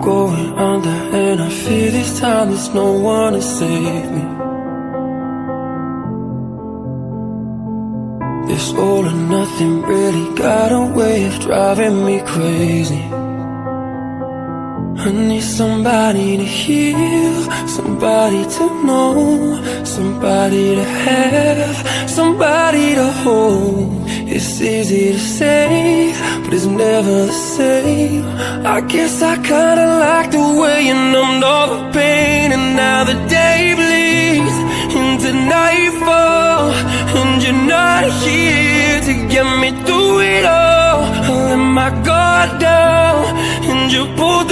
going under, and I fear this time there's no one to save me. This all or nothing really got a way of driving me crazy. I need somebody to heal, somebody to know, somebody to have, somebody to hold. It's easy to say, but it's never the same. I guess I kinda like the way you numbed all the pain, and now the day bleeds into nightfall, and you're not here to get me through it all. I let my guard down, and you pulled